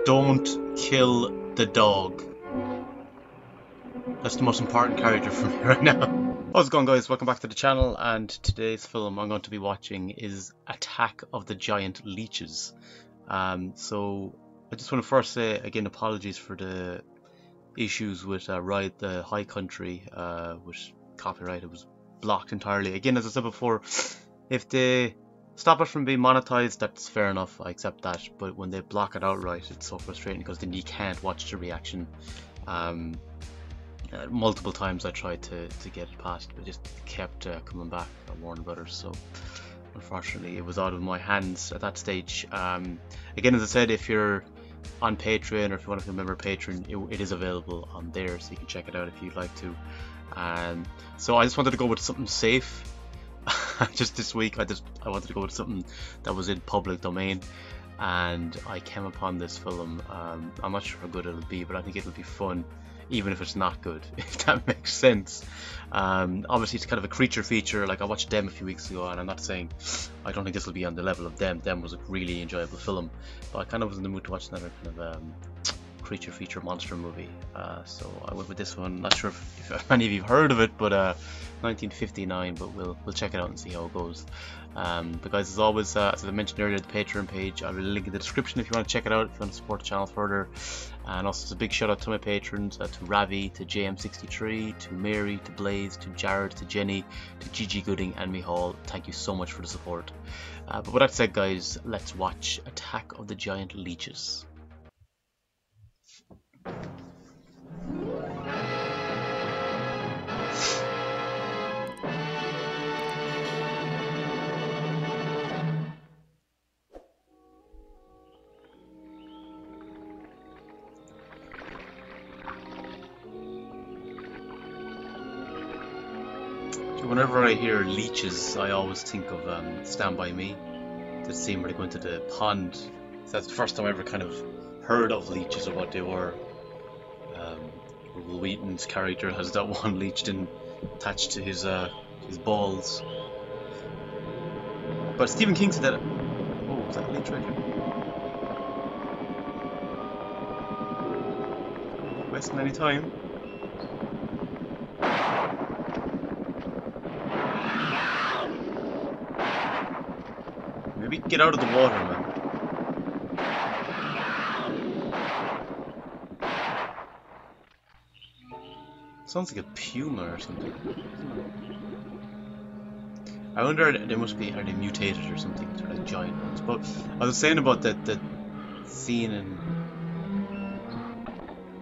Don't kill the dog. That's the most important character for me right now. How's it going, guys? Welcome back to the channel, and today's film I'm going to be watching is Attack of the Giant Leeches. So I just want to first say again apologies for the issues with Ride the High Country with copyright. It was blocked entirely. Again, as I said before, if they stop it from being monetized, that's fair enough, I accept that, but when they block it outright, it's so frustrating because then you can't watch the reaction. Multiple times I tried to get it past, but it just kept coming back at Warner Brothers, so unfortunately it was out of my hands at that stage. Again, as I said, if you're on Patreon or if you want to be a member patron, it is available on there, so you can check it out if you'd like to. So I just wanted to go with something safe. Just this week I wanted to go with something that was in public domain, and I came upon this film. I'm not sure how good it'll be, but I think it'll be fun even if it's not good, if that makes sense. Obviously it's kind of a creature feature. Like, I watched Them a few weeks ago, and I'm not saying I don't think this will be on the level of Them. Them was a really enjoyable film, but I kind of was in the mood to watch another kind of creature feature monster movie, so I went with this one. Not sure if many of you have heard of it, but 1959, but we'll check it out and see how it goes. But guys, as always, as I mentioned earlier, the Patreon page, I'll link in the description if you want to check it out, if you want to support the channel further. And also, it's a big shout out to my patrons, to Ravi, to JM63, to Mary, to Blaze, to Jared, to Jenny, to Gigi Gooding and Mihal. Thank you so much for the support. But with that said, guys, let's watch Attack of the Giant Leeches. Whenever I hear leeches, I always think of Stand By Me, the scene where they go into the pond. So that's the first time I ever kind of heard of leeches or what they were. Will Wheaton's character has that one leech attached to his balls. But Stephen King said that. Oh, is that a leech right here? Not wasting any time. Maybe get out of the water, man. Sounds like a puma or something. I wonder, are they mutated or something? They're like giant ones. But I was saying about that scene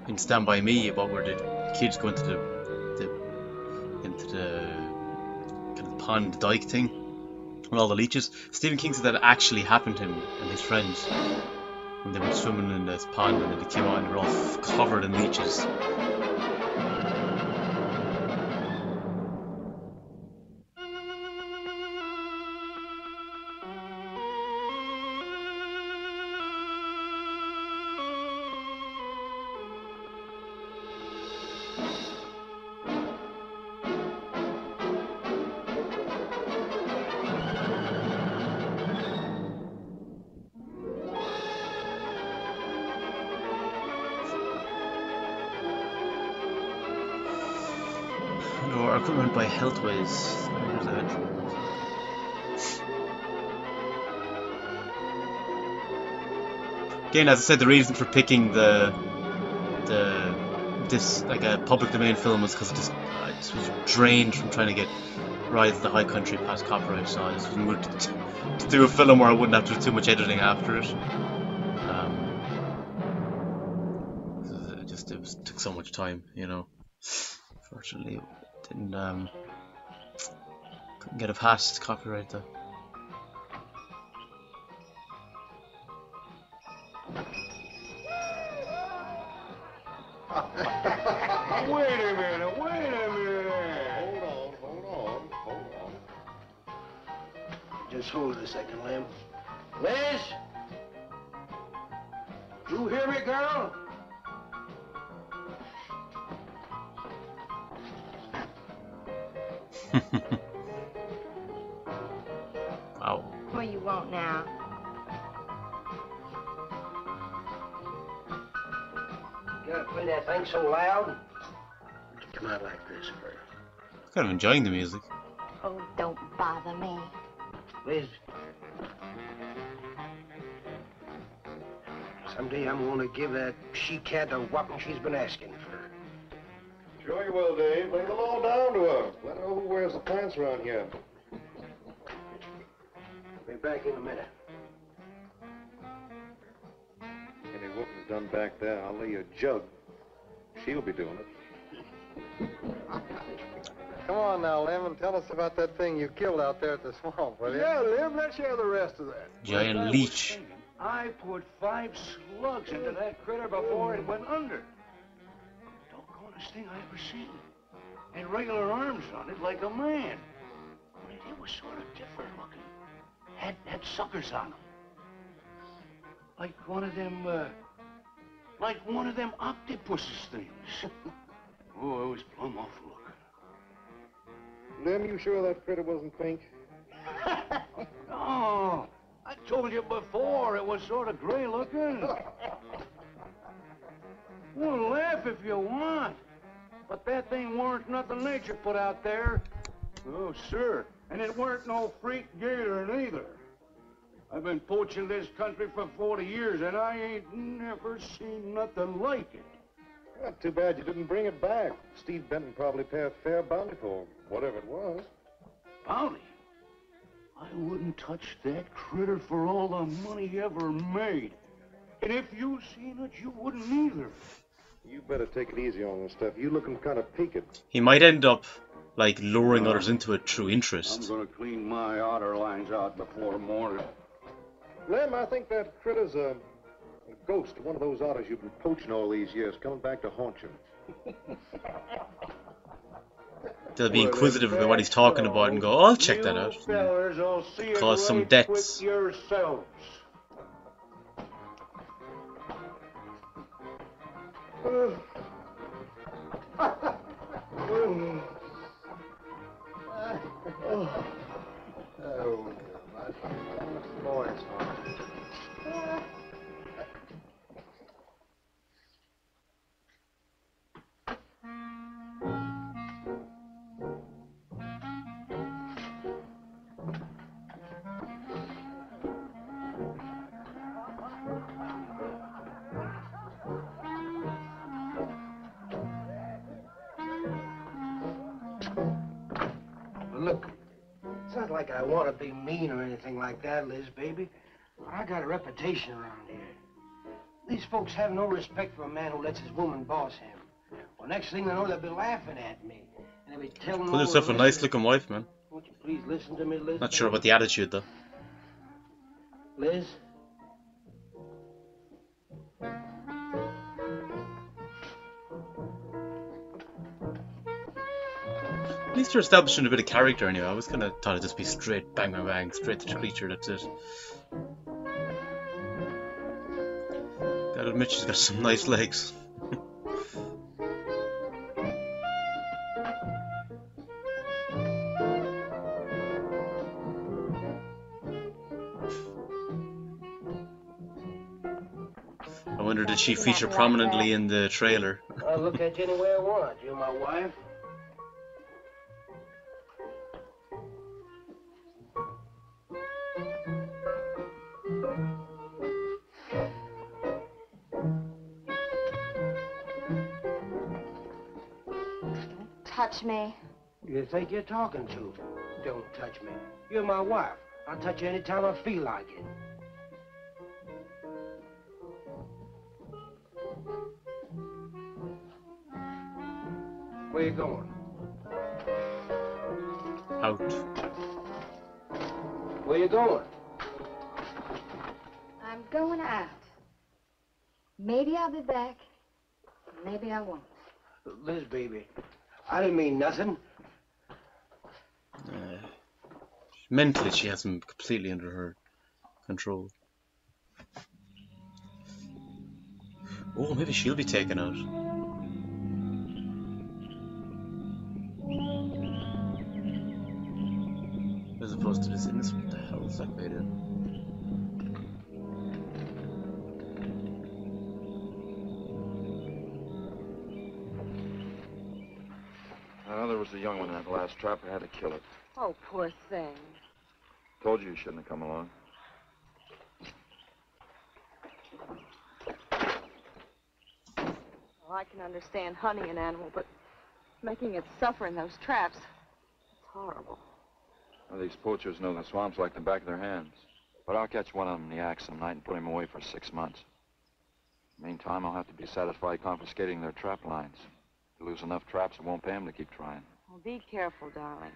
in Stand By Me, about where the kids go into the kind of pond dike thing with all the leeches. Stephen King said that actually happened to him and his friends when they were swimming in this pond, and then they came out and they were all covered in leeches. Or equipment by Healthways. There's that. Again, as I said, the reason for picking this like a public domain film was because I just was drained from trying to get Rise of the High Country past copyright, so I just was moved to do a film where I wouldn't have to do too much editing after it. It took so much time, you know. Fortunately, it couldn't get it past copyright though. Wait a minute. Hold on. Just hold it a second, Lamb. Liz? You hear me, girl? Wow. What do you want now? gotta play that thing so loud? Come out like this, Fur. I'm kind of enjoying the music. Oh, don't bother me. Liz. Someday I'm gonna give that she-cat a whopping she's been asking for. Sure you will, Dave. Lay the law down to her. Let her know who wears the pants around here. Be back in a minute. Any whooping's done back there, I'll lay you a jug. She'll be doing it. Come on now, Lim, and tell us about that thing you killed out there at the swamp, will you? Yeah, Lim, let's hear the rest of that. Giant leech. I put 5 slugs into that critter before it went under. Doggonest thing I ever seen. And regular arms on it like a man. But it was sort of different looking. Had suckers on them. Like one of them octopuses things. Oh, it was plumb awful looking. Lim, you sure that critter wasn't pink? Oh, I told you before it was sort of gray looking. Well, laugh if you want. But that thing weren't nothing nature put out there. Oh, sir. And it weren't no freak gator neither. I've been poaching this country for 40 years, and I ain't never seen nothing like it. Well, too bad you didn't bring it back. Steve Benton probably pay a fair bounty for whatever it was. Bounty? I wouldn't touch that critter for all the money he ever made. And if you seen it, you wouldn't either. You better take it easy on this stuff. You looking kind of peaked. He might end up, like, luring others into it through interest. I'm gonna clean my otter lines out before morning. Lim, I think that critter's a ghost, one of those otters you've been poaching all these years, coming back to haunt you. They'll be inquisitive about what he's talking about and go, oh, I'll check that out. Cause some debts. Yourselves. Look, it's not like I want to be mean or anything like that, Liz, baby. But I got a reputation around here. These folks have no respect for a man who lets his woman boss him. Well, next thing they know, they'll be laughing at me. And they'll be telling me... Put yourself a nice-looking wife, man. Won't you please listen to me, Liz? Not sure about the attitude, though. Liz? At least they're establishing a bit of character anyway. I was kind of thought it'd just be straight bang bang bang, straight to the creature, that's it. Gotta admit she's got some nice legs. I wonder, did she feature prominently in the trailer? I'll look at you any way I want. You're my wife. Touch me. You think you're talking to? Don't touch me. You're my wife. I'll touch you anytime I feel like it. Where you going? Out. Where you going? I'm going out. Maybe I'll be back. Maybe I won't. Liz, baby, I didn't mean nothing. Mentally, she has him completely under her control. Oh, maybe she'll be taken out. As opposed to this innocent. What the hell is that guy doing? was the young one in that last trap. I had to kill it. Oh, poor thing. Told you shouldn't have come along. Well, I can understand hunting an animal, but making it suffer in those traps, it's horrible. Well, these poachers know the swamps like the back of their hands. But I'll catch one of them in the act some night and put him away for 6 months. Meantime, I'll have to be satisfied confiscating their trap lines. To lose enough traps, it won't pay them to keep trying. Well, be careful, darling.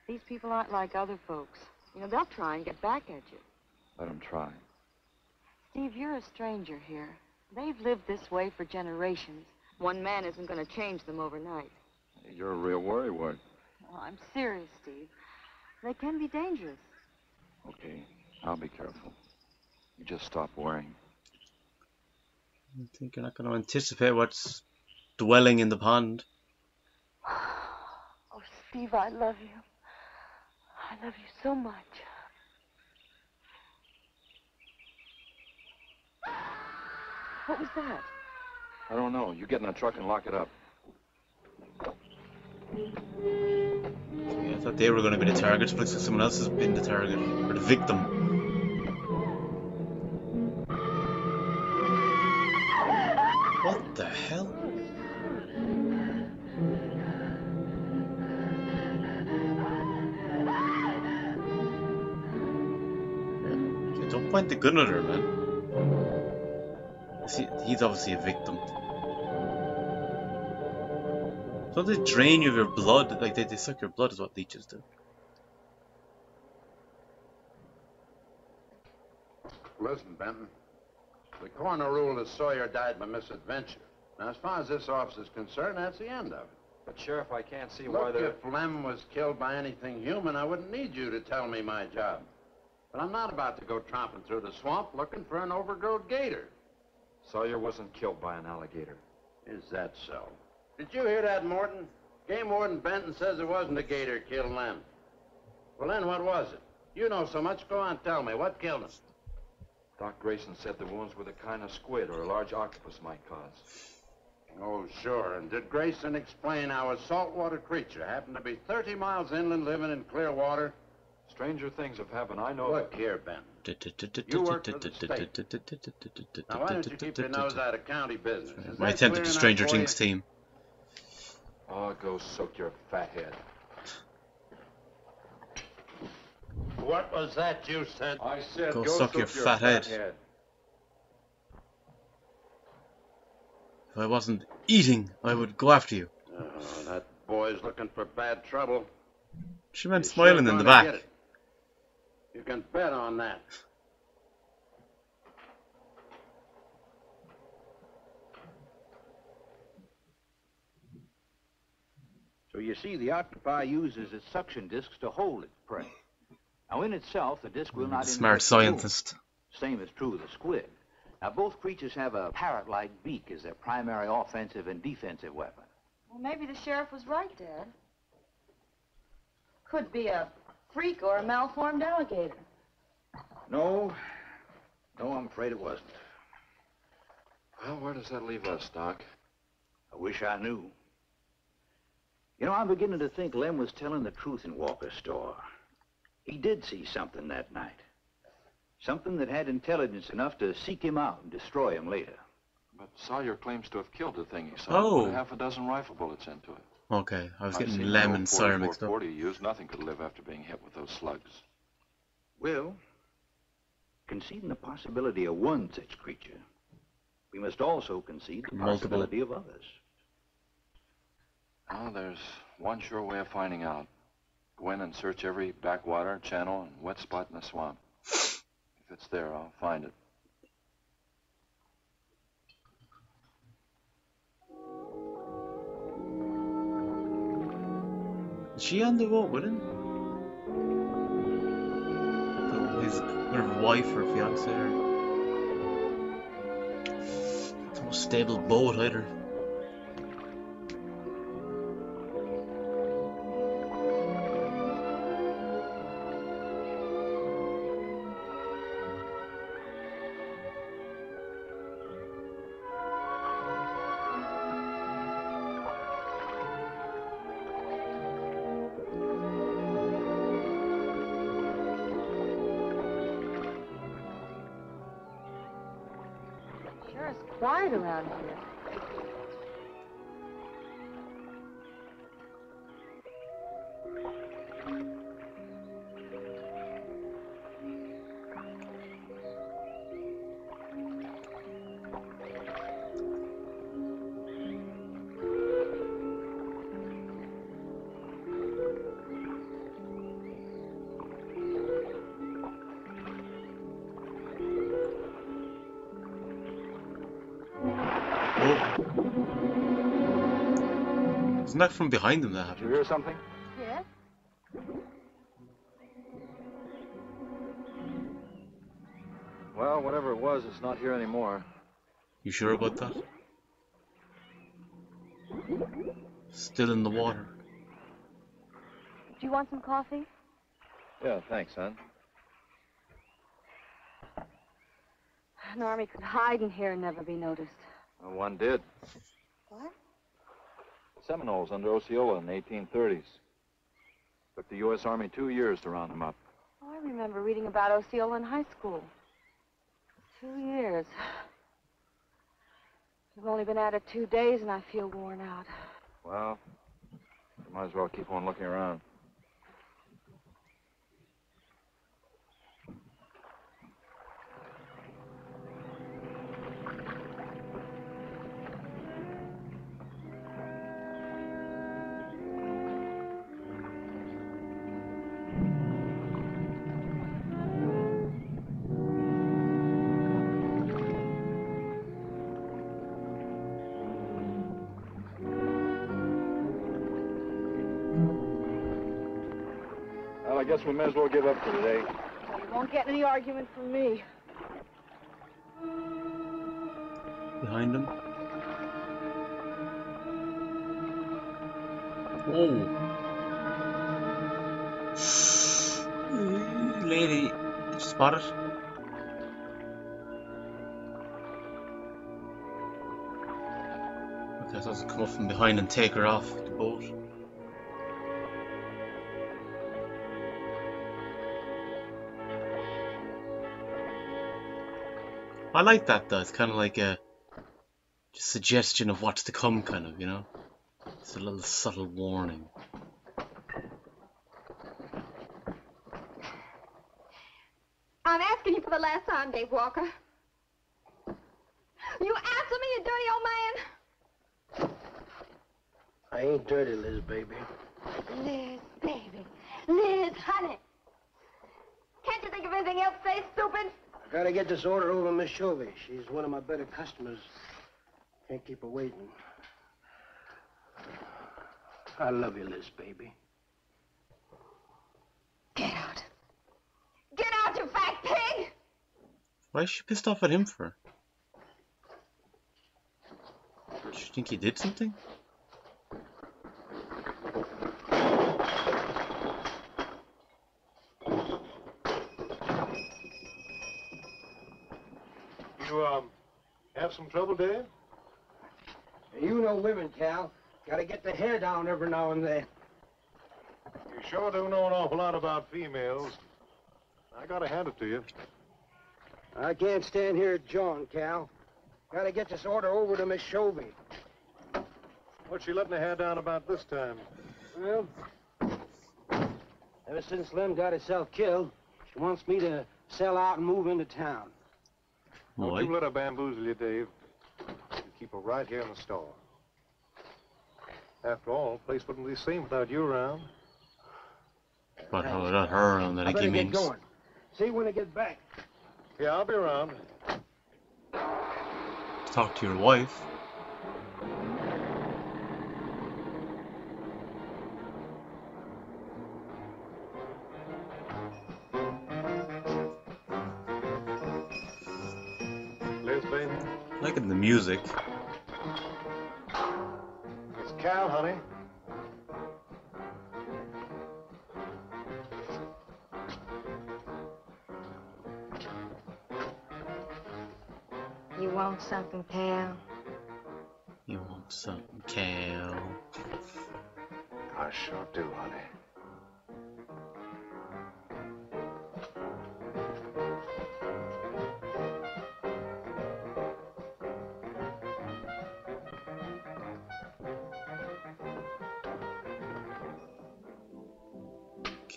These people aren't like other folks. You know, they'll try and get back at you. Let them try. Steve, you're a stranger here. They've lived this way for generations. One man isn't going to change them overnight. You're a real worrywart. Oh, I'm serious, Steve. They can be dangerous. Okay, I'll be careful. You just stop worrying. I think you're not going to anticipate what's dwelling in the pond. Oh, Steve, I love you. I love you so much. What was that? I don't know. You get in the truck and lock it up. Yeah, I thought they were going to be the targets, but looks like someone else has been the target, or the victim. What the hell? Okay, don't point the gun at her, man. He's obviously a victim. Don't they drain you of your blood? Like they suck your blood is what leeches do. Listen, Benton. The coroner ruled that Sawyer died by misadventure. Now, as far as this officer's concerned, that's the end of it. But, Sheriff, I can't see why Look, they're... if Lem was killed by anything human, I wouldn't need you to tell me my job. But I'm not about to go tromping through the swamp looking for an overgrown gator. Sawyer wasn't killed by an alligator. Is that so? Did you hear that, Morton? Game Warden Benton says it wasn't a gator killed Lem. Well, then what was it? You know so much. Go on, tell me. What killed him? Doc Grayson said the wounds were the kind of squid or a large octopus might cause. Oh, sure. And did Grayson explain how a saltwater creature happened to be 30 miles inland living in clear water? Stranger things have happened. I know. Look here, Benton. You work for the state. Now, why don't you keep your nose out of county business? Is My that attempt at clear the enough Stranger for you? Things team. Oh, go soak your fat head. What was that you said? I said Go suck your fat head. If I wasn't eating, I would go after you. Oh, that boy's looking for bad trouble. She meant He's smiling sure in the gonna back. get it. You can bet on that. So you see, the octopi uses its suction discs to hold its prey. Now, in itself, the disc will not Smart inhibit the movement. scientist. Same is true of the squid. Now, both creatures have a parrot-like beak as their primary offensive and defensive weapon. Well, maybe the sheriff was right, Dad. Could be a freak or a malformed alligator. No, I'm afraid it wasn't. Well, where does that leave us, Doc? I wish I knew. You know, I'm beginning to think Lem was telling the truth in Walker's store. He did see something that night. Something that had intelligence enough to seek him out and destroy him later. But Sawyer claims to have killed the thing he saw. Oh. Put half a dozen rifle bullets into it. Okay, I was I've getting seen Lem the and old Sawyer mixed up. 40 used. Nothing could live after being hit with those slugs. Well, conceding the possibility of one such creature, we must also concede the Multiple. possibility of others. Well, there's one sure way of finding out. Go in and search every backwater, channel, and wet spot in the swamp. If it's there, I'll find it. Is she on the boat with him? His whatever wife or fiance or it's no stable boat either. Sure is quiet around here. Isn't that from behind them that Did happened? you hear something? Yes? Well, whatever it was, it's not here anymore. You sure about that? Still in the water. Do you want some coffee? Yeah, thanks, son. An army could hide in here and never be noticed. Well, one did. What? Seminoles under Osceola in the 1830s. Took the U.S. Army 2 years to round them up. Oh, I remember reading about Osceola in high school. 2 years. We've only been at it 2 days and I feel worn out. Well, you might as well keep on looking around. Well, I guess we may as well give up for today. Well, you won't get any argument from me. Behind him. Whoa. Lady, did you spot it? Okay, so I was come up from behind and take her off the boat. I like that though, it's kind of like a suggestion of what's to come, kind of, you know? It's a little subtle warning. I'm asking you for the last time, Dave Walker. You answer me, you dirty old man. I ain't dirty, Liz, baby. Liz, baby. Liz, honey. Can't you think of anything else to say, stupid? I gotta get this order over to Miss Chovy. She's one of my better customers. Can't keep her waiting. I love you, Liz, baby. Get out. Get out, you fat pig! Why is she pissed off at him for? Do you think he did something? You, have some trouble, Dave? You know women, Cal. Gotta get the hair down every now and then. You sure do know an awful lot about females. I gotta hand it to you. I can't stand here jawing, Cal. Gotta get this order over to Miss Chovy. What's she letting her hair down about this time? Well, ever since Lem got herself killed, she wants me to sell out and move into town. Don't you let her bamboozle you, Dave. You keep her right here in the store. After all, the place wouldn't be the same without you around. But how about her around that I better he get means? going. See you when I get back. Yeah, I'll be around. Talk to your wife. Liz, baby. Liking the music. It's Cal, honey. You want something, Cal? You want something, Cal? I sure do, honey.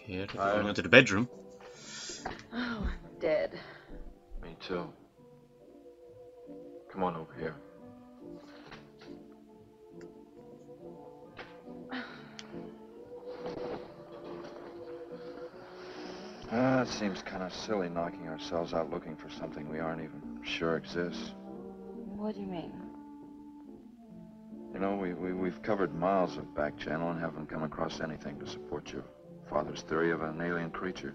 Okay, they're going into the bedroom. Oh, I'm dead. Me too. Come on over here. It seems kind of silly knocking ourselves out looking for something we aren't even sure exists. What do you mean? You know, we've covered miles of back channel and haven't come across anything to support your father's theory of an alien creature.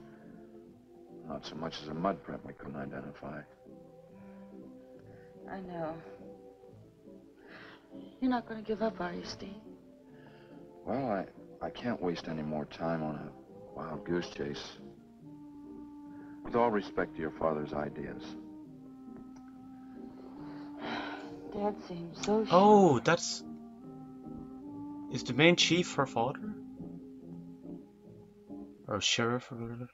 Not so much as a mud print we couldn't identify. I know. You're not going to give up, are you, Steve? Well, I can't waste any more time on a wild goose chase. With all respect to your father's ideas. Dad seems so sure. Oh, that's... Is the main chief her father? Or sheriff or whatever?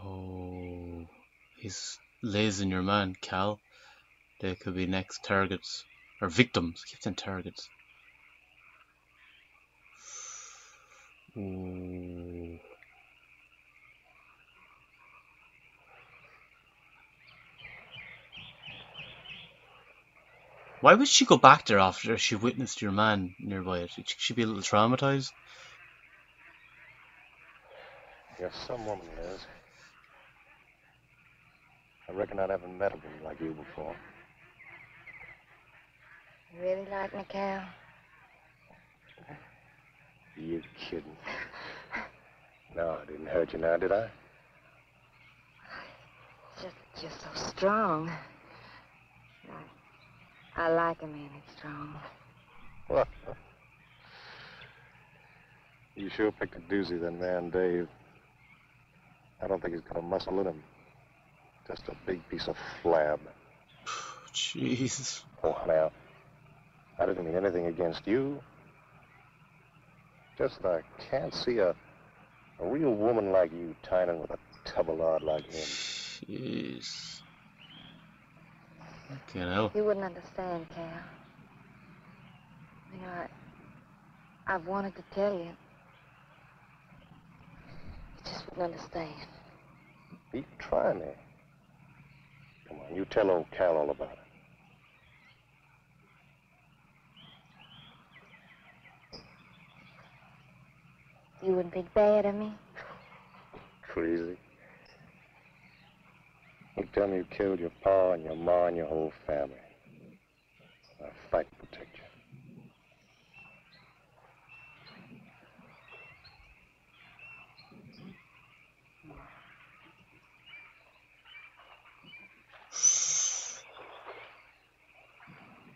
Oh, he's lasing your man, Cal. They could be next targets. Or victims. Keep them targets. Ooh. Why would she go back there after she witnessed your man nearby? Should she be a little traumatized? You're some woman, Liz. I reckon I haven't met a woman like you before. You really like me, Cal? You're kidding. No, I didn't hurt you now, did I? You're so strong. I like a man that's strong. Well, you sure picked a doozy, then, man, Dave. I don't think he's got a muscle in him. Just a big piece of flab. Jeez. Oh, now, I didn't mean anything against you. Just that I can't see a real woman like you tying with a tubby-lard like him. Jeez. Okay, now. You wouldn't understand, Cal. You know, I've wanted to tell you. You just wouldn't understand. You try me. Come on, you tell old Cal all about it. You wouldn't think bad of me? Crazy. You tell me you killed your pa and your ma and your whole family. I'll fight to protect you.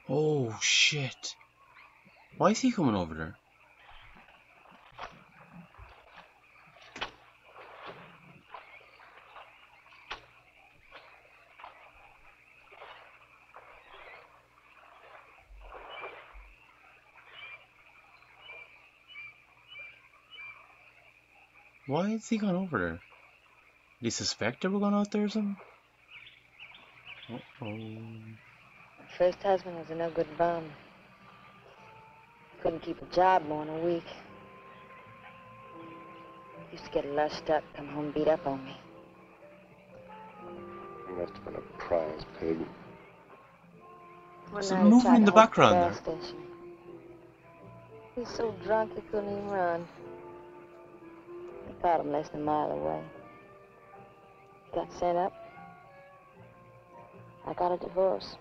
Oh, shit. Why is he coming over there? Why is he gone over there? Did he suspect they were going out there or something? Uh-oh. My first husband was a no-good bum. Couldn't keep a job more than a week. Used to get lushed up, come home beat up on me. You must have been a prize pig. One Some night he movement tried in to the hold background the there. gas station. He was so drunk he couldn't even run. I caught him less than a mile away. He got sent up. I got a divorce.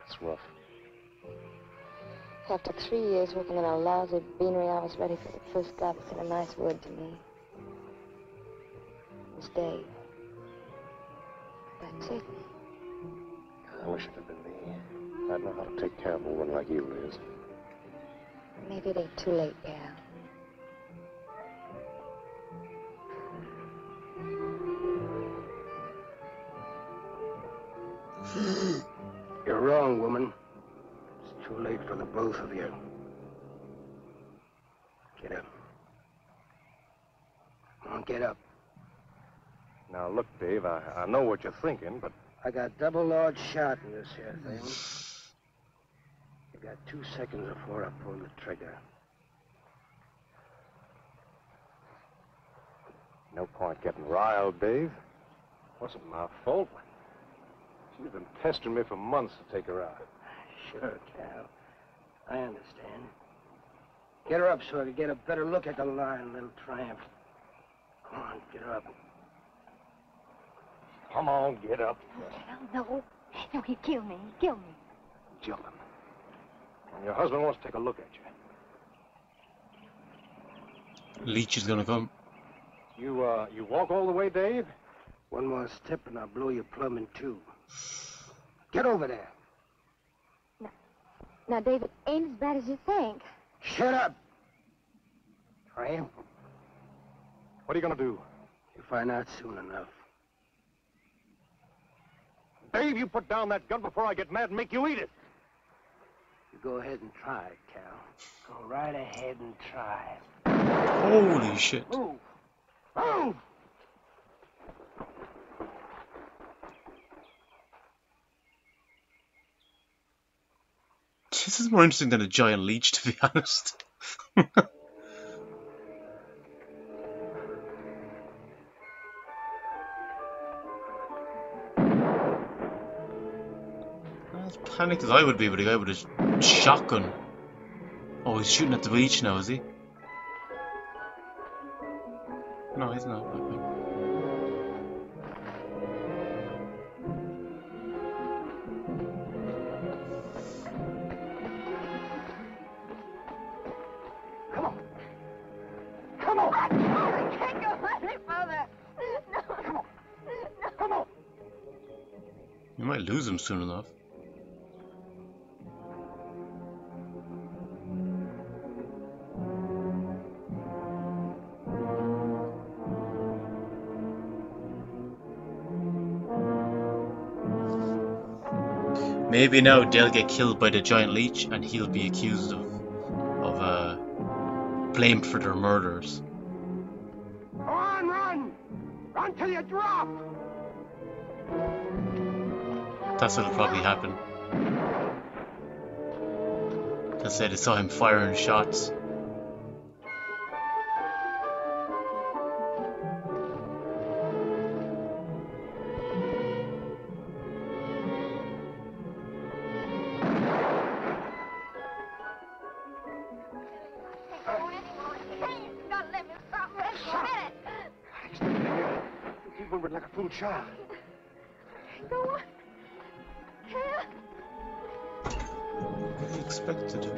It's rough. After 3 years working in a lousy beanery, I was ready for the first guy that said a nice word to me. It was Dave. That's it. I wish it had been me. I'd know how to take care of a woman like you, Liz. Maybe it ain't too late, Cal. You're wrong, woman. It's too late for the both of you. Get up. Come on, get up. Now, look, Dave, I know what you're thinking, but... I got double large shot in this here thing. You got 2 seconds before I pull the trigger. No point getting riled, Dave. Wasn't my fault. She's been pestering me for months to take her out. Sure, Cal. I understand. Get her up so I can get a better look at the lying little tramp. Come on, get her up. Come on, get up. Cal, no. No, he'd kill me. He'd kill me. Jumping. And your husband wants to take a look at you. Leech is gonna come. You walk all the way, Dave? One more step and I'll blow your plumb in two. Get over there. Now, David, ain't as bad as you think. Shut up. Tramp. What are you gonna do? You'll find out soon enough. Dave, you put down that gun before I get mad and make you eat it. You go ahead and try it, Cal. Go right ahead and try. Holy shit. Move. Move! This is more interesting than a giant leech, to be honest. As panicked as I would be with a guy with a shotgun. Oh, he's shooting at the leech now, is he? No, he's not. Okay. You might lose him soon enough. Maybe now they'll get killed by the giant leech and he'll be accused of blamed for their murders. Go on, run! Run till you drop! That's what'll probably happen. They said they saw him firing shots. Like a fool child. Go on. Cal. What do you expect to do?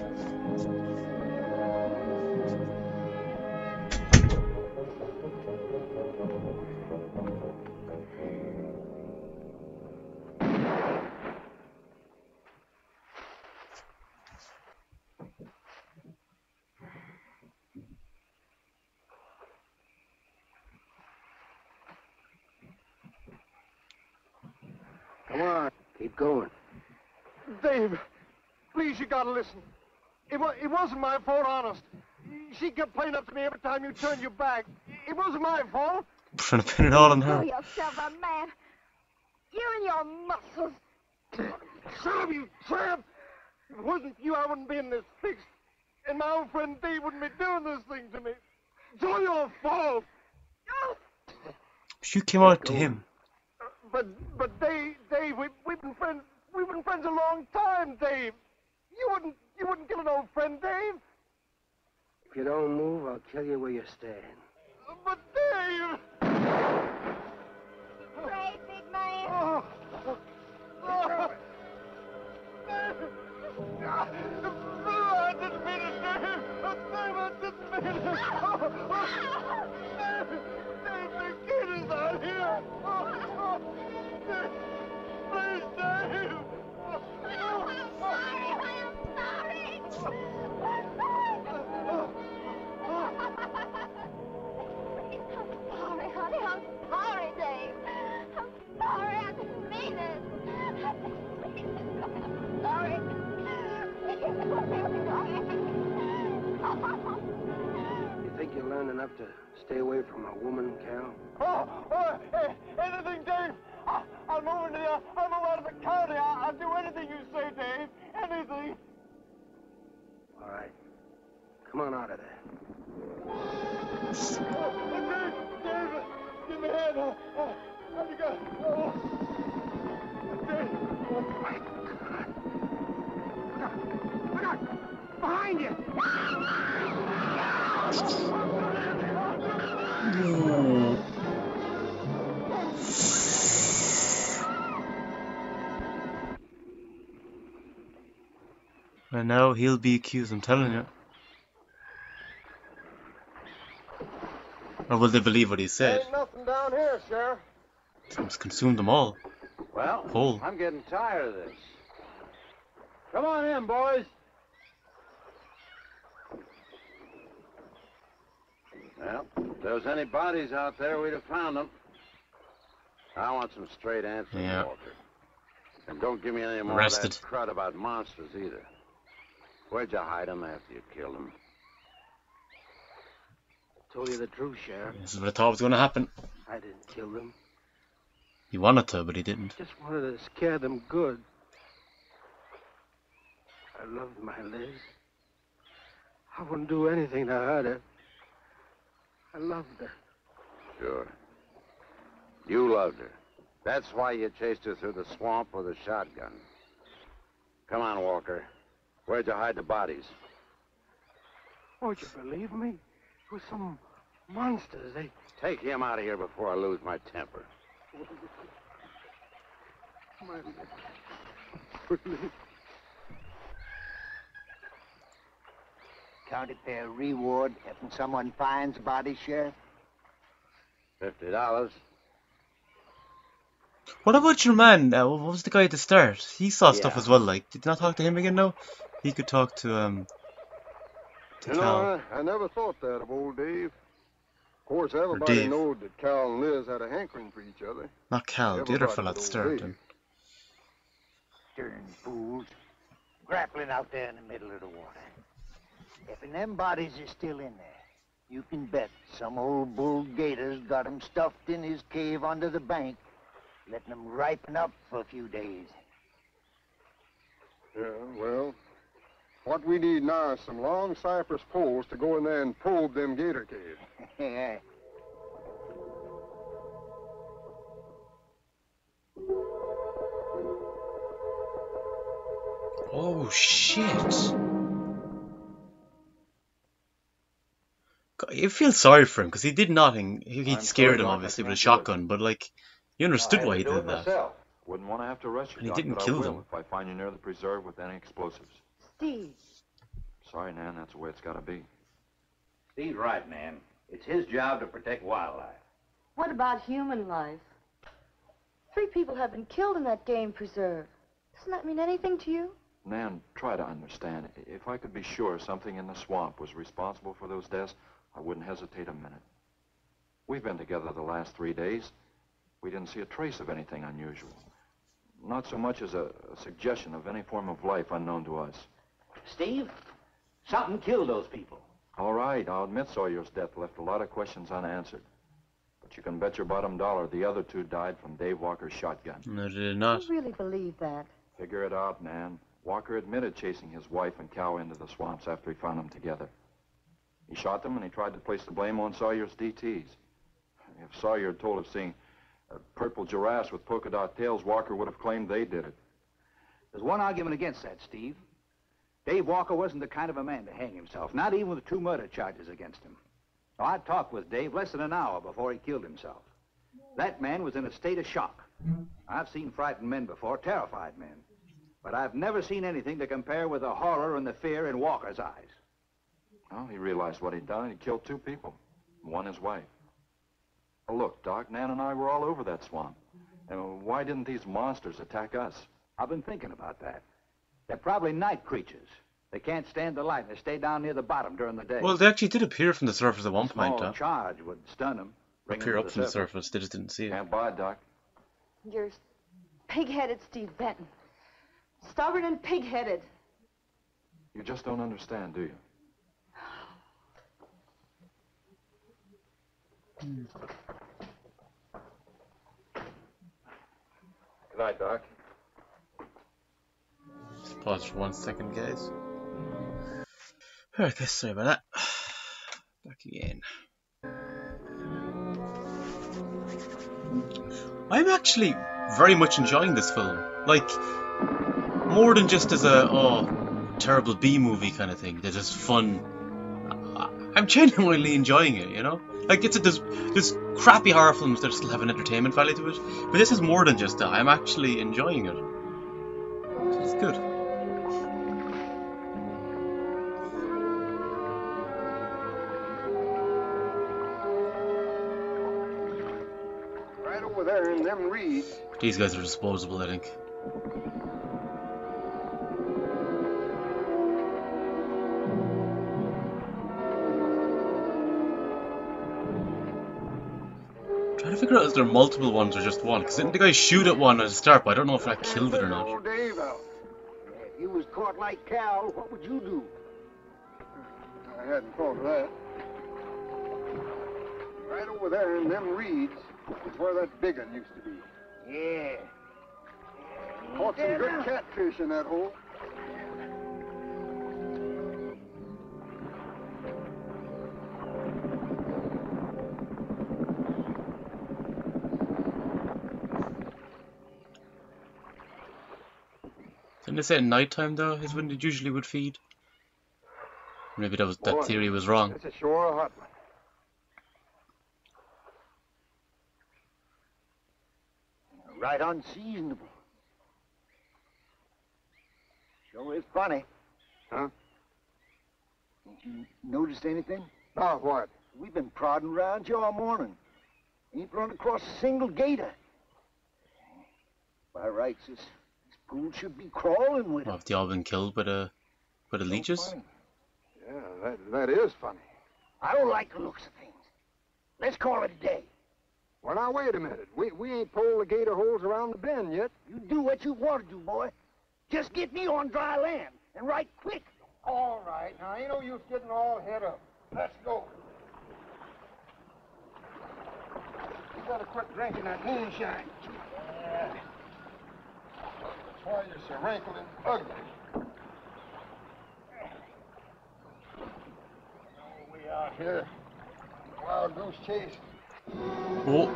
Come on, keep going. Dave, please, you gotta listen. It wasn't my fault, honest. She kept playing up to me every time you turned your back. It wasn't my fault. Trying to pin it all on her. Call yourself a man. You and your muscles. Shut up, you tramp! If it wasn't for you, I wouldn't be in this fix. And my old friend Dave wouldn't be doing this thing to me. It's all your fault. You came out to him. But Dave, we've been friends. We've been friends a long time, Dave. You wouldn't kill an old friend, Dave. If you don't move, I'll kill you where you stand. But Dave. Great big man. Oh. Oh. Dave. I didn't mean it, Dave. Dave, I didn't mean it. Dave, the kid is out here. Dave, please, Dave. I'm sorry. Honey, I'm sorry, Dave. I'm sorry, I didn't mean it. I'm sorry. You think you learned enough to stay away from a woman, Cal? Hey, anything, Dave. I'll move out of the county. I'll do anything you say, Dave. Anything. All right. Come on out of there. David, give me a hand. How'd you go? David. Oh, my God. Look out. Behind you. And now he'll be accused, I'm telling you. Or will they believe what he said? Ain't nothing down here, Sheriff. He's consumed them all. Well, Whole. I'm getting tired of this. Come on in, boys. Well, if there was any bodies out there, we'd have found them. I want some straight answers, Yeah. Walker. And don't give me any more Arrested. of that crud about monsters either. Where'd you hide them after you killed them? I told you the truth, Sheriff. This is what I thought was going to happen. I didn't kill them. He wanted to, but he didn't. Just wanted to scare them good. I loved my Liz. I wouldn't do anything to hurt her. I loved her. Sure. You loved her. That's why you chased her through the swamp with a shotgun. Come on, Walker. Where'd you hide the bodies? Won't you believe me? It was some monsters. They... Take him out of here before I lose my temper. My Liz. County fair reward if someone finds a body, Sheriff? $50. What about your man? What was the guy at the start? He saw stuff Yeah. as well, like. Did you not talk to him again now? He could talk to You Cal. know, I never thought that of old Dave. Of course, everybody Dave. knowed that Cal and Liz had a hankering for each other. Not Cal, the other Everybody fella at the but start. old Then. Darn fools. Grappling out there in the middle of the water. If them bodies is still in there, you can bet some old bull gator's got 'em stuffed in his cave under the bank, letting 'em ripen up for a few days. Yeah, well, what we need now is some long cypress poles to go in there and probe them gator caves. Yeah. Oh shit! God, you feel sorry for him because he did nothing. He I'm scared sorry, him Doc, obviously I with a can't do it. shotgun, but like you understood why he did that. Myself. Wouldn't want to have to arrest you, And he Doc, didn't but kill I will them. if I find you near the preserve with any explosives. Steve, Sorry, Nan, that's the way it's got to be. Steve's right, man. It's his job to protect wildlife. what about human life? 3 people have been killed in that game preserve. Doesn't that mean anything to you? Nan, try to understand. If I could be sure something in the swamp was responsible for those deaths, I wouldn't hesitate a minute. We've been together the last 3 days. We didn't see a trace of anything unusual. Not so much as a suggestion of any form of life unknown to us. Steve, something killed those people. All right, I'll admit Sawyer's death left a lot of questions unanswered. But you can bet your bottom dollar the other 2 died from Dave Walker's shotgun. No, they did not. I really believe that. Figure it out, Nan. Walker admitted chasing his wife and cow into the swamps after he found them together. He shot them and he tried to place the blame on Sawyer's DTs. If Sawyer had told of seeing purple giraffes with polka dot tails, Walker would have claimed they did it. There's one argument against that, Steve. Dave Walker wasn't the kind of a man to hang himself, not even with 2 murder charges against him. Now, I talked with Dave less than an hour before he killed himself. That man was in a state of shock. I've seen frightened men before, terrified men. But I've never seen anything to compare with the horror and the fear in Walker's eyes. Well, he realized what he'd done. He killed 2 people, one his wife. Well, look, Doc, Nan and I were all over that swamp. And why didn't these monsters attack us? I've been thinking about that. They're probably night creatures. They can't stand the light and they stay down near the bottom during the day. Well, they actually did appear from the surface at one A small point, huh? charge would stun them. bring 'em Appear to up from the surface. They just didn't see it. Can't buy it, Doc. You're pig-headed, Steve Benton. Stubborn and pig-headed. You just don't understand, do you? Good night, Doc. Just pause for 1 second, guys. Alright guys, sorry about that. Back again. I'm actually very much enjoying this film. Like, more than just as a terrible B movie kind of thing. They're just fun. I'm genuinely enjoying it, you know? Like, there's crappy horror films that still have an entertainment value to it, but this is more than just that. I'm actually enjoying it. It's good. Right over there in them reeds. These guys are disposable, I think. Trying to figure out if there are multiple ones or just one, because didn't the guy shoot at one at the start, but I don't know if that killed it or not. Old Dave out. If you was caught like Cal, what would you do? I hadn't thought of that. Right over there in them reeds is where that big one used to be. Yeah. Caught some good catfish in that hole. Didn't they say at night time though is when it usually would feed? Maybe that theory was wrong. It's a sure hot one. Right unseasonable. Sure is funny. Huh? Ain't you noticed anything? Oh, what? We've been prodding around here all morning. Ain't run across a single gator. By rights, this pool should be crawling with Well, them. have they all been killed by the leeches? Funny. Yeah, that is funny. I don't like the looks of things. Let's call it a day. Well, now, wait a minute. We ain't pulled the gator holes around the bend yet. You do what you want to do, boy. Just get me on dry land, and right quick. All right. Now, ain't no use getting all head up. Let's go. You better quit drinking that moonshine. Yeah. That's why you're so wrinkled and ugly. Oh, we out here. Wild goose chase. Oh.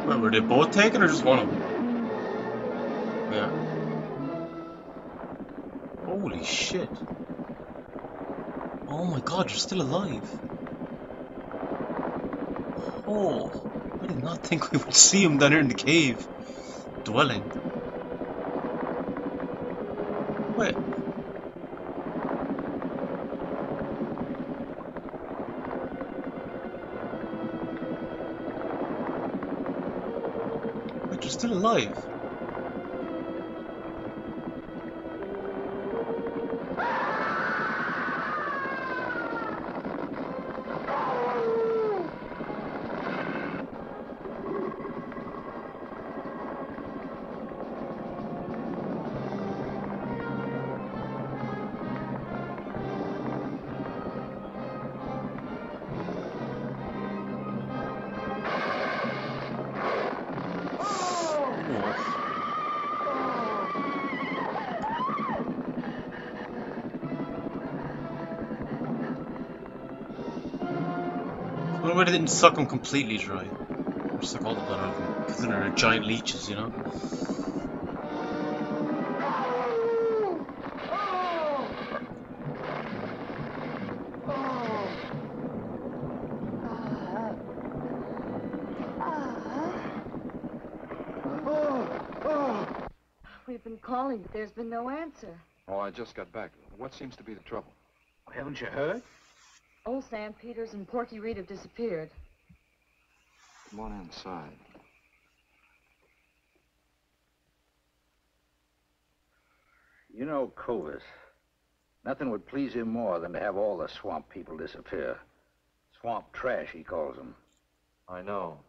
Wait, were they both taken or just one of them? Yeah. Holy shit. Oh my god, you're still alive. Oh, I did not think we would see him down here in the cave. Dwelling. Wait. Wait, you're still alive. I wonder why they didn't suck them completely dry. Or suck all the blood out of them, because they're giant leeches, you know? We've been calling, but there's been no answer. Oh, I just got back. What seems to be the trouble? Haven't you heard? Old Sam Peters and Porky Reed have disappeared. Come on inside. You know Clovis. Nothing would please him more than to have all the swamp people disappear. Swamp trash, he calls them. I know.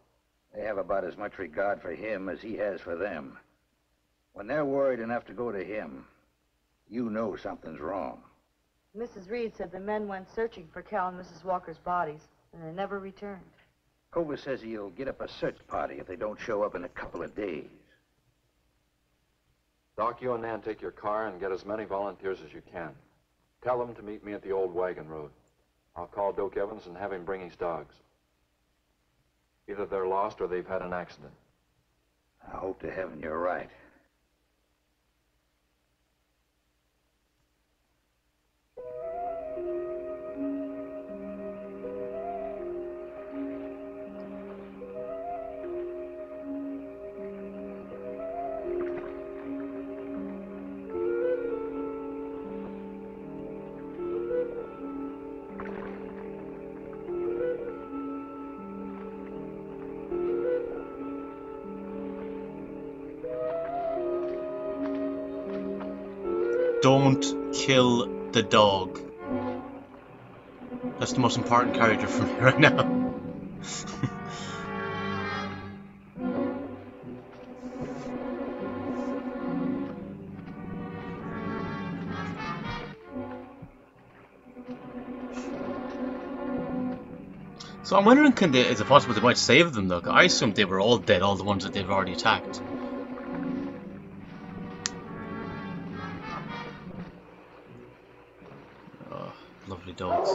They have about as much regard for him as he has for them. When they're worried enough to go to him, you know something's wrong. Mrs. Reed said the men went searching for Cal and Mrs. Walker's bodies. and they never returned. Cobra says he'll get up a search party if they don't show up in a couple of days. Doc, you and Nan take your car and get as many volunteers as you can. Tell them to meet me at the old wagon road. I'll call Doak Evans and have him bring his dogs. Either they're lost or they've had an accident. I hope to heaven you're right. Don't kill the dog. That's the most important character for me right now. So I'm wondering, is it possible they might save them though? I assumed they were all dead, all the ones that they've already attacked. Lovely dogs.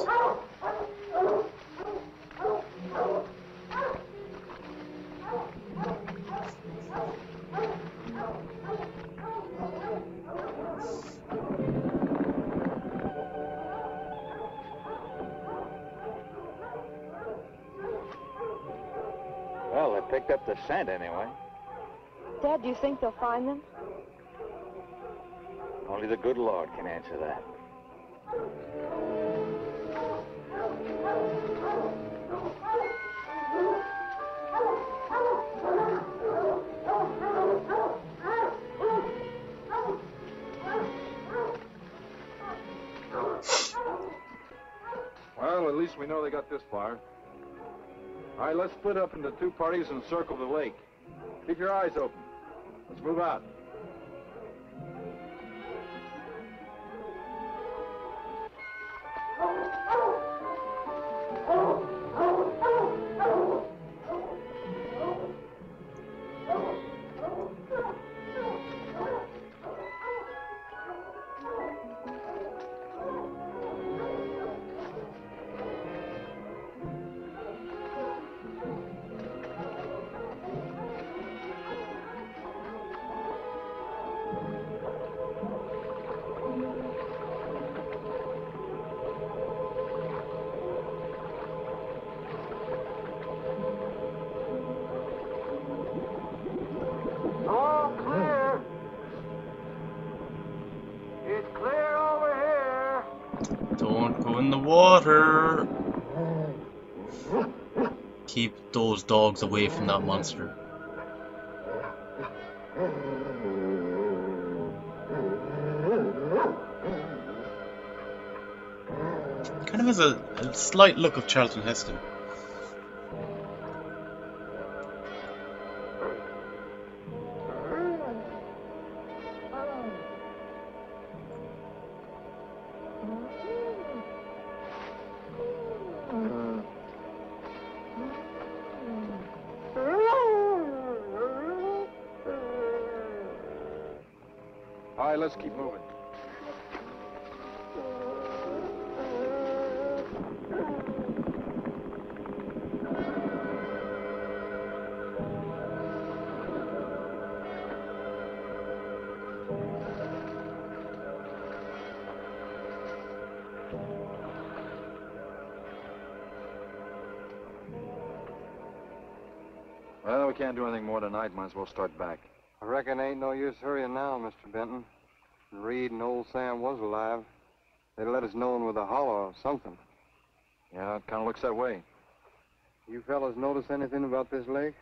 Well, they picked up the scent anyway. Dad, do you think they'll find them? Only the good Lord can answer that. Well, at least we know they got this far. All right, let's split up into two parties and circle the lake. Keep your eyes open. Let's move out. Don't go in the water. Keep those dogs away from that monster. Kind of has a slight look of Charlton Heston. All right, let's keep moving. Well, we can't do anything more tonight. Might as well start back. I reckon ain't no use hurrying now, Mr. Benton. Reed and old Sam was alive. They'd let us know with a holler or something. Yeah, it kind of looks that way. You fellas notice anything about this lake?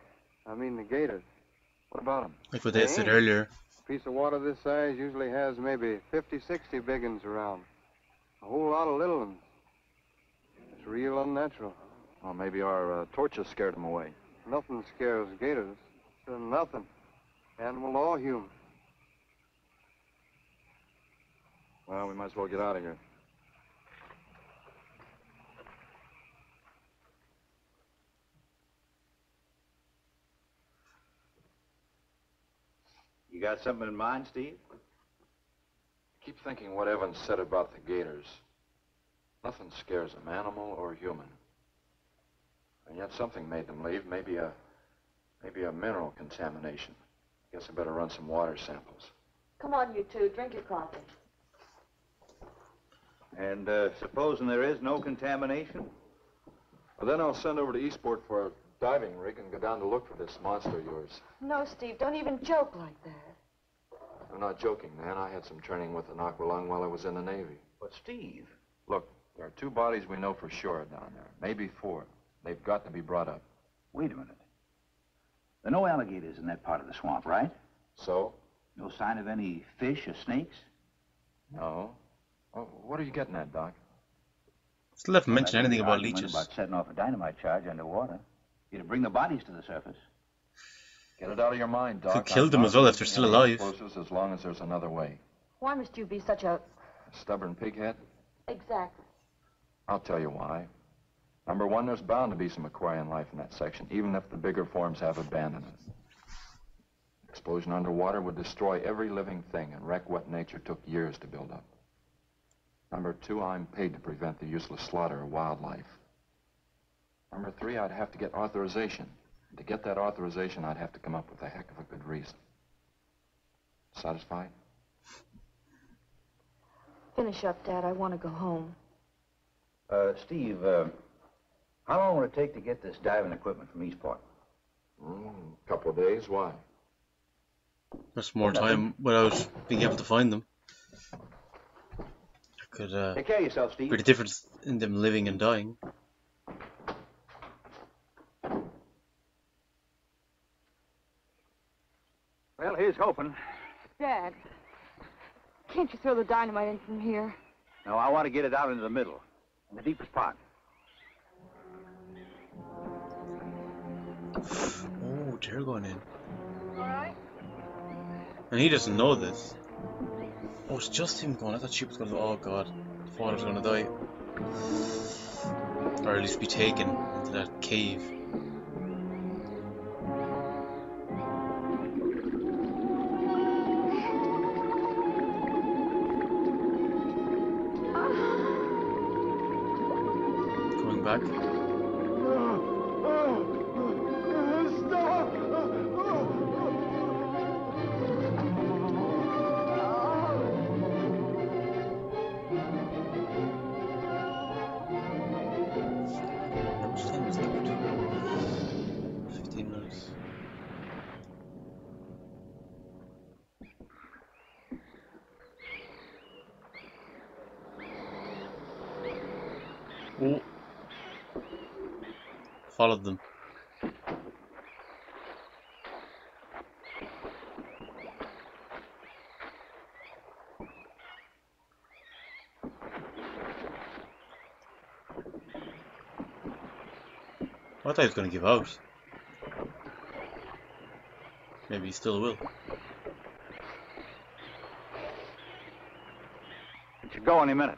I mean the gators. What about them? Like what they said earlier. A piece of water this size usually has maybe 50, 60 big uns around. A whole lot of little ones. It's real unnatural. Well, maybe our torches scared them away. Nothing scares gators. Nothing. Animal or human. Well, we might as well get out of here. got something in mind, Steve? I keep thinking what Evans said about the gators. Nothing scares them, animal or human. And yet something made them leave, maybe a mineral contamination. Guess I better run some water samples. Come on, you two. Drink your coffee. And supposing there is no contamination? Well, then I'll send over to Eastport for a diving rig and go down to look for this monster of yours. No, Steve, don't even joke like that. I'm not joking, man. I had some training with an aqualung while I was in the Navy. But, Steve... Look, there are 2 bodies we know for sure down there. Maybe 4. They've got to be brought up. Wait a minute. There are no alligators in that part of the swamp, right? So? No sign of any fish or snakes? No. Well, what are you getting at, Doc? Still haven't mentioned anything about Argument leeches. about setting off a dynamite charge underwater. You'd bring the bodies to the surface. Get it out of your mind, Doc. Could kill them as well if they're still alive. Explosives as long as there's another way. Why must you be such a... A stubborn pighead? Exactly. I'll tell you why. Number 1, there's bound to be some aquarian life in that section, even if the bigger forms have abandoned it. Explosion underwater would destroy every living thing and wreck what nature took years to build up. Number 2, I'm paid to prevent the useless slaughter of wildlife. Number 3, I'd have to get authorization. And to get that authorization, I'd have to come up with a heck of a good reason. Satisfied? Finish up, Dad. I want to go home. Steve, how long will it take to get this diving equipment from Eastport? A couple of days. Why? That's more time without being able to find them. Could Take care of yourself, Steve. be the difference in them living and dying. Well, here's hoping. Dad, can't you throw the dynamite in from here? No, I want to get it out into the middle, in the deepest part. Oh, they're going in. All right. And he doesn't know this. Oh, it's just him going. I thought she was going to go, oh god, the father's going to die. Or at least be taken into that cave. Going back. Oh. Followed them. I thought he was going to give out. Maybe he still will. It should go any minute.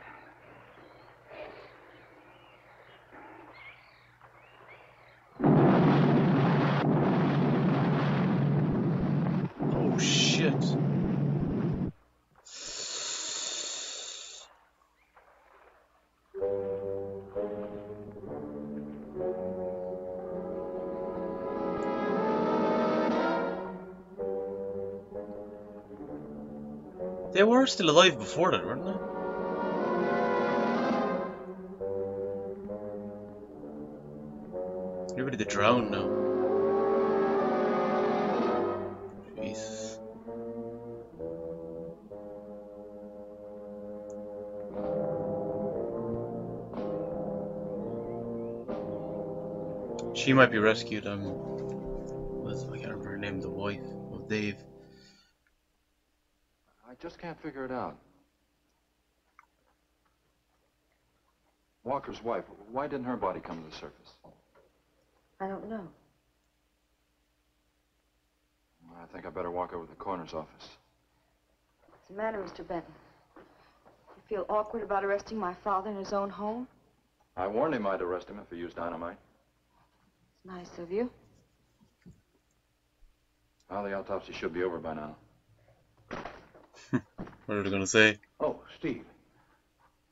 Oh shit. They were still alive before that, weren't they? You're ready to drown now. Jesus. She might be rescued. I can't remember her name. The wife of Dave. I just can't figure it out. Walker's wife, why didn't her body come to the surface? I don't know. I think I better walk over to the coroner's office. What's the matter, Mr. Benton? You feel awkward about arresting my father in his own home? I warned him I'd arrest him if he used dynamite. It's nice of you. Well, the autopsy should be over by now. What are they going to say? Oh, Steve.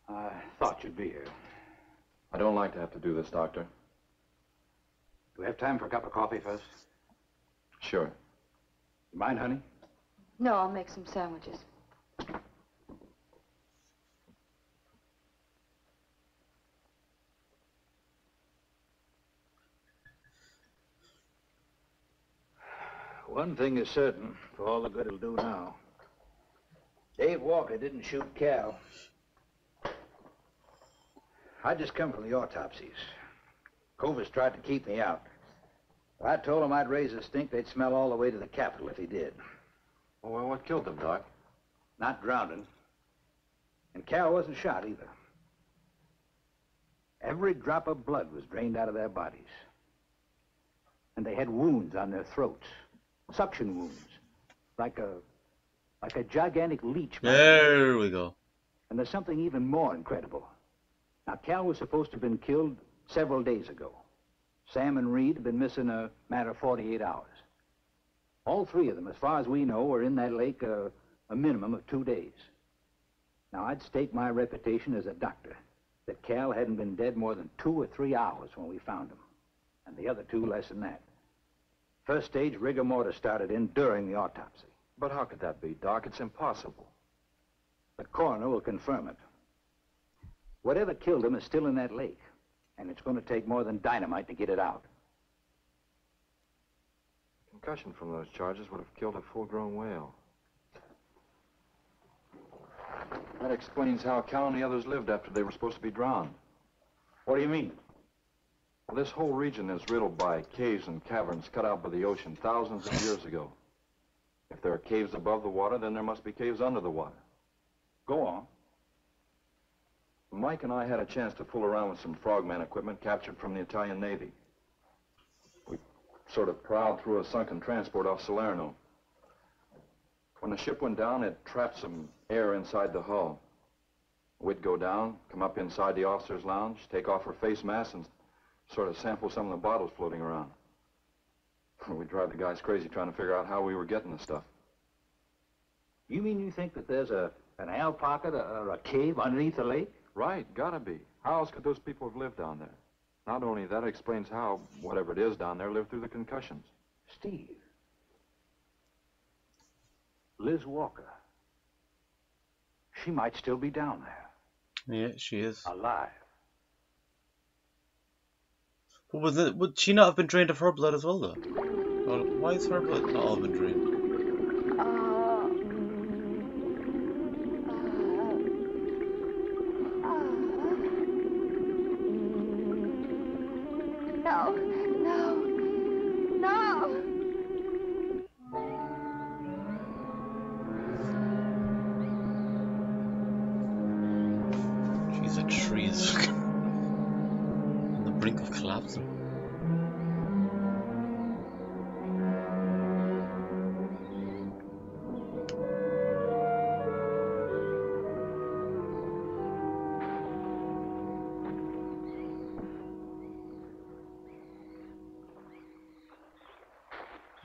I thought you'd be here. I don't like to have to do this, Doctor. Do we have time for a cup of coffee first? Sure. You mind, honey? No, I'll make some sandwiches. One thing is certain, for all the good it'll do now. Dave Walker didn't shoot Cal. I just come from the autopsies. Covers tried to keep me out. I told him I'd raise a stink they'd smell all the way to the Capitol if he did. Well, what killed them, Doc? Not drowning. And Cal wasn't shot either. Every drop of blood was drained out of their bodies. And they had wounds on their throats. Suction wounds. Like a gigantic leech. There we go. And there's something even more incredible. Now, Cal was supposed to have been killed several days ago. Sam and Reed have been missing a matter of 48 hours. All three of them, as far as we know, were in that lake a minimum of 2 days. Now, I'd stake my reputation as a doctor that Cal hadn't been dead more than 2 or 3 hours when we found him. And the other two less than that. First stage rigor mortis started in during the autopsy. But how could that be, Doc? It's impossible. The coroner will confirm it. Whatever killed him is still in that lake. And it's going to take more than dynamite to get it out. Concussion from those charges would have killed a full-grown whale. That explains how Cal and the others lived after they were supposed to be drowned. What do you mean? Well, this whole region is riddled by caves and caverns cut out by the ocean thousands of years ago. If there are caves above the water, then there must be caves under the water. Go on. Mike and I had a chance to fool around with some frogman equipment captured from the Italian Navy. We sort of prowled through a sunken transport off Salerno. When the ship went down, it trapped some air inside the hull. We'd go down, come up inside the officer's lounge, take off her face mask, and sort of sample some of the bottles floating around. We'd drive the guys crazy trying to figure out how we were getting the stuff. You mean you think that there's an ale pocket or a cave underneath the lake? Right, gotta be. How else could those people have lived down there? Not only that, it explains how, whatever it is down there, lived through the concussions. Steve. Liz Walker. She might still be down there. Yeah, she is. Alive. But would she not have been drained of her blood as well, though? Well, why is her blood not all been drained? Jeez, that tree is on the brink of collapsing.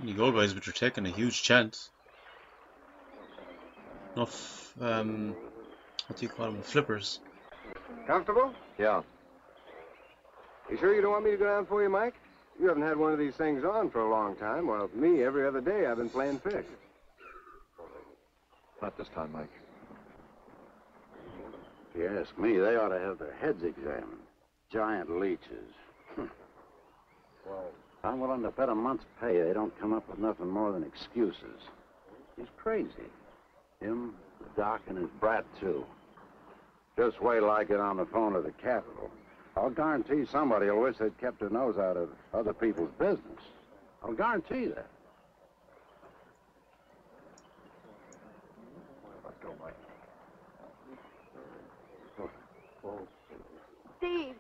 You go, guys, but you're taking a huge chance. Enough, what do you call them, flippers. Comfortable? Yeah. You sure you don't want me to go down for you, Mike? You haven't had one of these things on for a long time, while me, every other day, I've been playing fish. Not this time, Mike. If you ask me, they ought to have their heads examined. Giant leeches. I'm willing to bet a month's pay they don't come up with nothing more than excuses. He's crazy. Him, the doc, and his brat, too. Just wait till I get on the phone to the Capitol. I'll guarantee somebody will wish they'd kept their nose out of other people's business. I'll guarantee that. Let's go, Mike. Steve!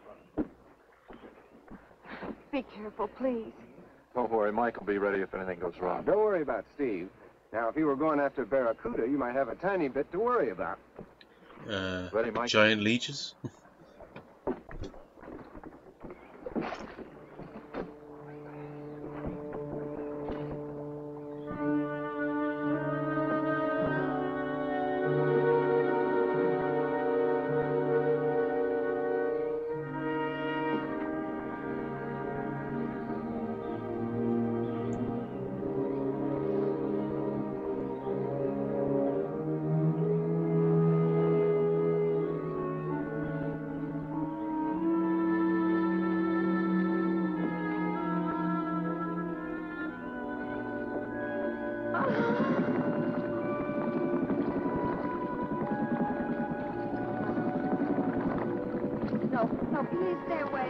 Be careful, please. Don't worry, Mike will be ready if anything goes wrong. Don't worry about Steve. Now, if you were going after Barracuda, you might have a tiny bit to worry about. Ready, Mike? Giant leeches. Please stay away.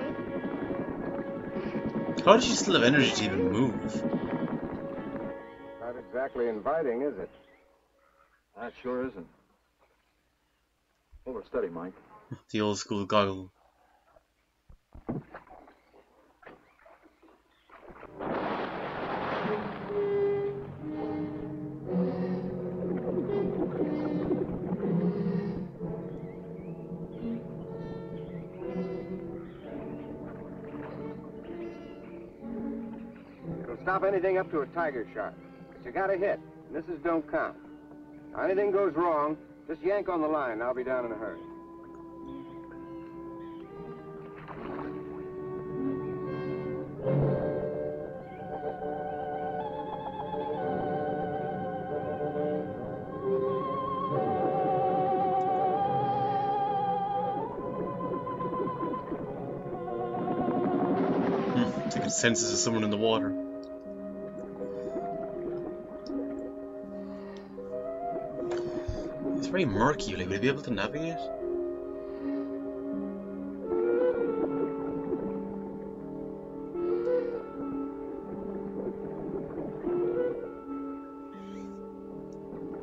How does she still have energy to even move? Not exactly inviting, is it? That sure isn't. Hold her steady, Mike. The old school goggle. It'll stop anything up to a tiger shot. But you got a hit, and this is don't count. Now, anything goes wrong, just yank on the line, and I'll be down in a hurry. I think it senses someone in the water. It's very murky. Like, will you be able to navigate?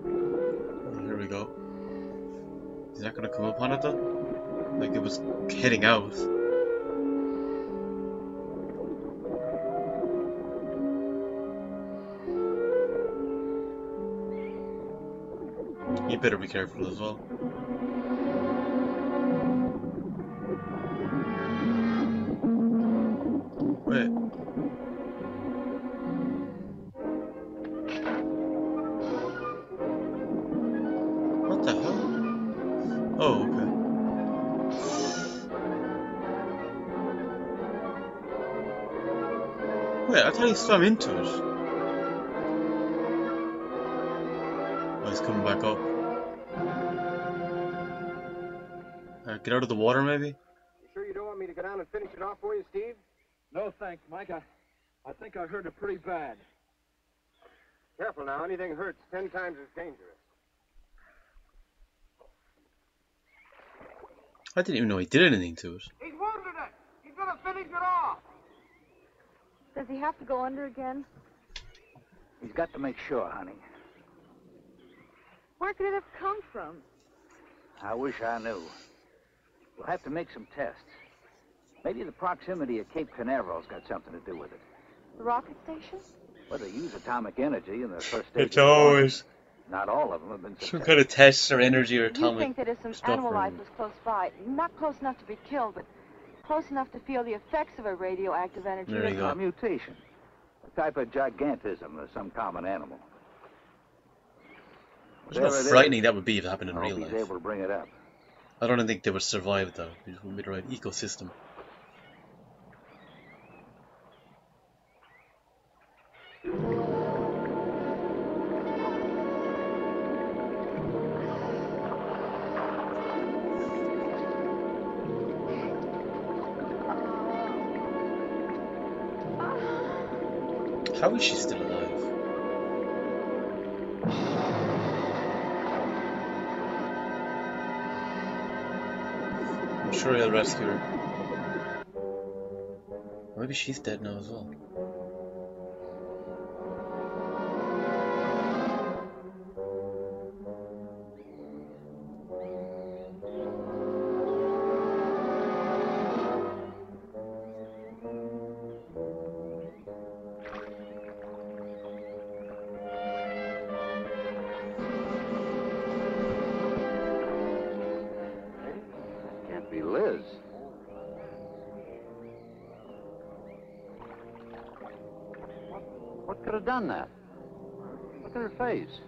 Here we go. Is that going to come up on it though? Like it was heading out. You better be careful as well. Wait. What the hell? Oh, okay. Wait, I thought he swam into it. Oh, he's coming back up. Get out of the water, maybe? You sure you don't want me to go down and finish it off for you, Steve? No, thanks, Mike. I think I hurt it pretty bad. Careful now. Anything hurts 10 times as dangerous. I didn't even know he did anything to it. He's wounded it. He's going to finish it off. Does he have to go under again? He's got to make sure, honey. Where could it have come from? I wish I knew. We'll have to make some tests. Maybe the proximity of Cape Canaveral's got something to do with it. The rocket station? Well, they use atomic energy in the first stage. It's always not all of them have been some successful. kind of tests or energy or You atomic think that if some stuff animal or- life was close by, not close enough to be killed, but close enough to feel the effects of a radioactive energy. There you go. A mutation. A type of gigantism of some common animal. Imagine how frightening that would be if it happened in I real hope life. he's able to bring it up. I don't think they would survive though. It wouldn't be the right ecosystem. How is she still alive? I'm sure he'll rescue her. Maybe she's dead now as well. Can't be Liz. What could have done that? Look at her face.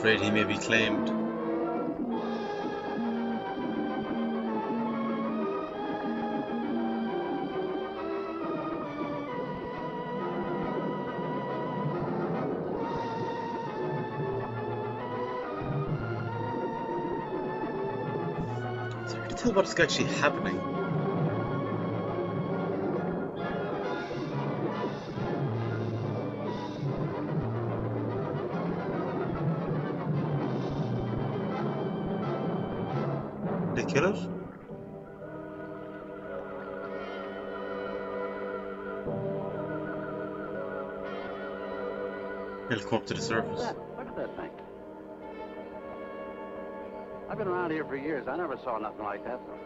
afraid he may be claimed. It's hard to tell what's actually happening. They kill it? It'll come up to the surface. Look at that thing. I've been around here for years. I never saw nothing like that before.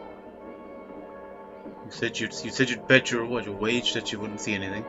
You said you'd bet your wage that you wouldn't see anything.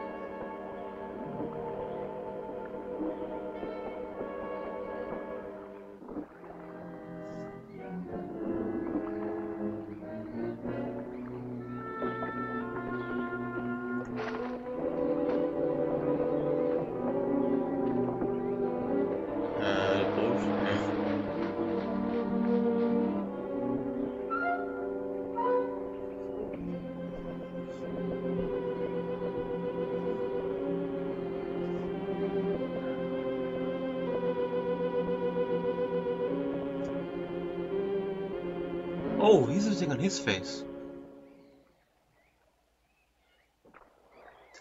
Oh, he's losing on his face.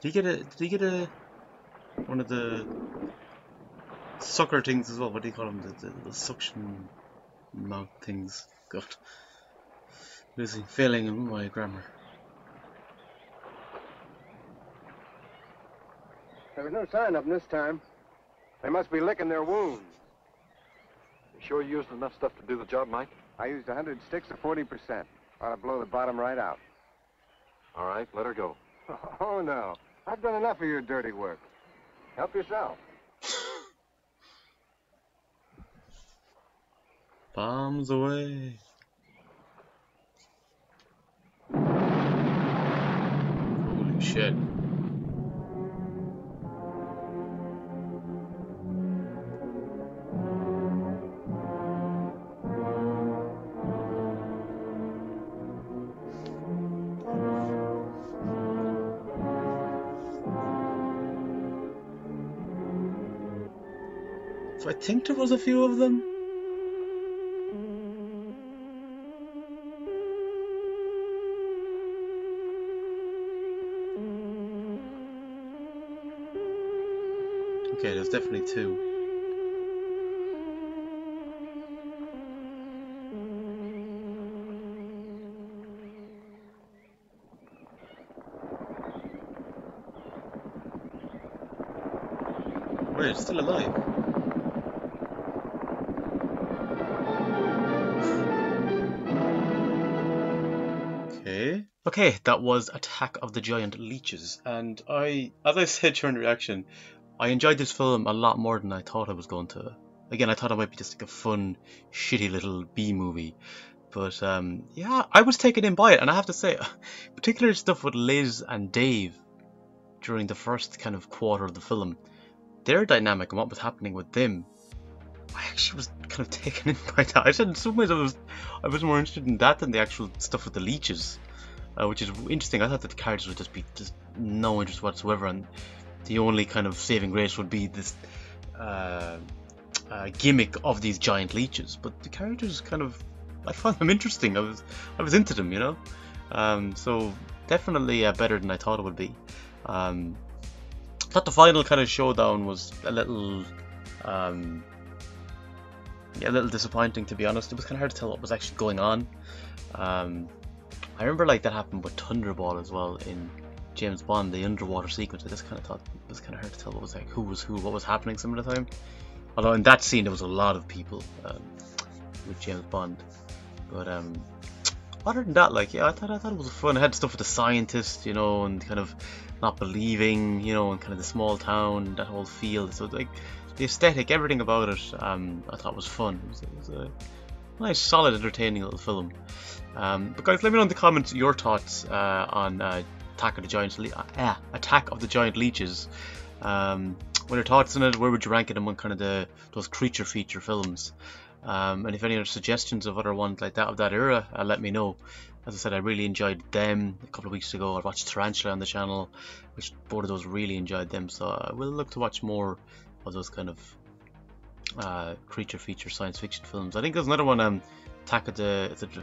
Did he get a one of the sucker things as well? What do you call them? The suction mouth things. God. Losing, failing in my grammar. There was no sign of them this time. They must be licking their wounds. You sure you used enough stuff to do the job, Mike? I used 100 sticks of 40%. Ought to blow the bottom right out. All right, let her go. Oh, no. I've done enough of your dirty work. Help yourself. Bombs away. Holy shit. So I think there was a few of them. Okay, there's definitely two. Wait, it's still alive. Okay, that was Attack of the Giant Leeches, and as I said during the reaction, I enjoyed this film a lot more than I thought I was going to. Again, I thought it might be just like a fun, shitty little B-movie, but yeah, I was taken in by it, and I have to say, particularly stuff with Liz and Dave during the first kind of quarter of the film, their dynamic and what was happening with them, I actually was kind of taken in by that. I said in some ways I was more interested in that than the actual stuff with the leeches. Which is interesting. I thought that the characters would just be no interest whatsoever, and the only kind of saving grace would be this gimmick of these giant leeches. But the characters I found them interesting. I was into them, you know. So definitely better than I thought it would be. I thought the final kind of showdown was a little disappointing, to be honest. It was kind of hard to tell what was actually going on. I remember like that happened with Thunderball as well in James Bond, the underwater sequence. I just kind of thought it was kind of hard to tell what was like who was who, what was happening some of the time. Although in that scene there was a lot of people with James Bond. But other than that, like yeah, I thought it was fun. I had stuff with the scientist, you know, and kind of not believing, you know, and kind of the small town, that whole feel. So like the aesthetic, everything about it, I thought was fun. It was a nice, solid, entertaining little film. But guys, let me know in the comments your thoughts on Attack of the Giant Leeches. what are your thoughts on it? Where would you rank it among kind of those creature feature films? And if any other suggestions of other ones like that of that era, let me know. As I said, I really enjoyed them a couple of weeks ago. I watched Tarantula on the channel, which both of those really enjoyed them. So I will look to watch more of those kind of creature feature science fiction films. I think there's another one, Attack of the, is it the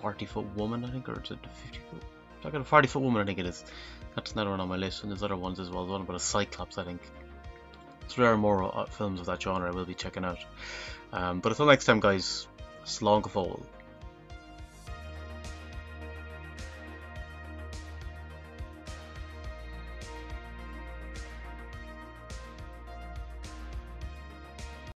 40-foot woman, I think, or is it the 50-foot? Attack of the 40-foot woman, I think it is. That's another one on my list, and there's other ones as well. There's one about a Cyclops, I think. So there are more films of that genre I will be checking out. But until next time, guys, slán go fóill.